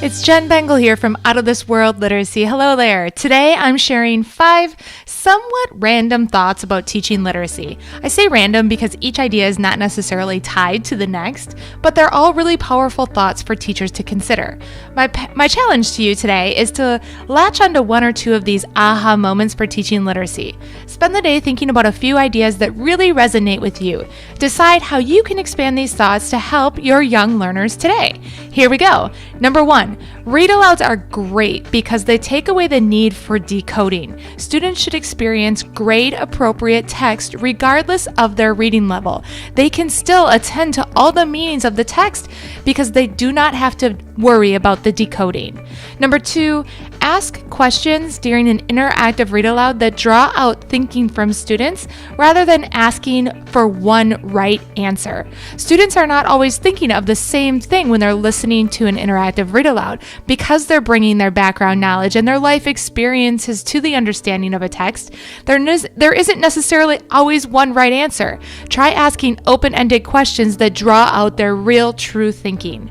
It's Jen Bengal here from Out of This World Literacy. Hello there. Today I'm sharing 5 somewhat random thoughts about teaching literacy. I say random because each idea is not necessarily tied to the next, but they're all really powerful thoughts for teachers to consider. My challenge to you today is to latch onto 1 or 2 of these aha moments for teaching literacy. Spend the day thinking about a few ideas that really resonate with you. Decide how you can expand these thoughts to help your young learners today. Here we go. Number 1, read alouds are great because they take away the need for decoding. Students should experience grade-appropriate text regardless of their reading level. They can still attend to all the meanings of the text because they do not have to worry about the decoding. Number 2, ask questions during an interactive read aloud that draw out thinking from students rather than asking for one right answer. Students are not always thinking of the same thing when they're listening to an interactive read aloud because they're bringing their background knowledge and their life experiences to the understanding of a text. There isn't necessarily always one right answer. Try asking open-ended questions that draw out their real, true thinking.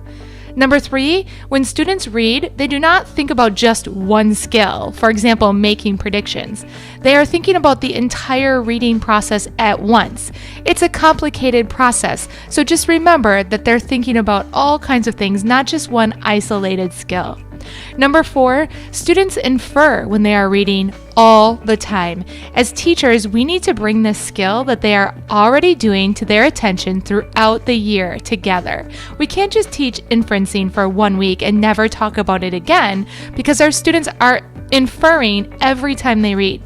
Number 3, when students read, they do not think about just one skill, for example, making predictions. They are thinking about the entire reading process at once. It's a complicated process, so just remember that they're thinking about all kinds of things, not just one isolated skill. Number 4, students infer when they are reading all the time. As teachers, we need to bring this skill that they are already doing to their attention throughout the year together. We can't just teach inferencing for 1 week and never talk about it again because our students are inferring every time they read.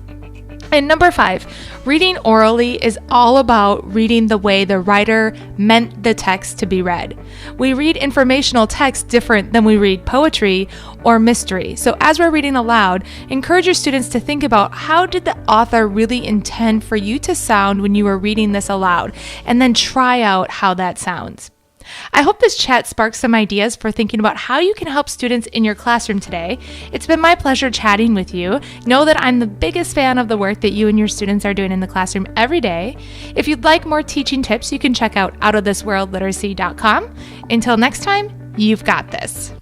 And number 5, reading orally is all about reading the way the writer meant the text to be read. We read informational text different than we read poetry or mystery. So as we're reading aloud, encourage your students to think about how did the author really intend for you to sound when you were reading this aloud, and then try out how that sounds. I hope this chat sparks some ideas for thinking about how you can help students in your classroom today. It's been my pleasure chatting with you. Know that I'm the biggest fan of the work that you and your students are doing in the classroom every day. If you'd like more teaching tips, you can check out outofthisworldliteracy.com. Until next time, you've got this.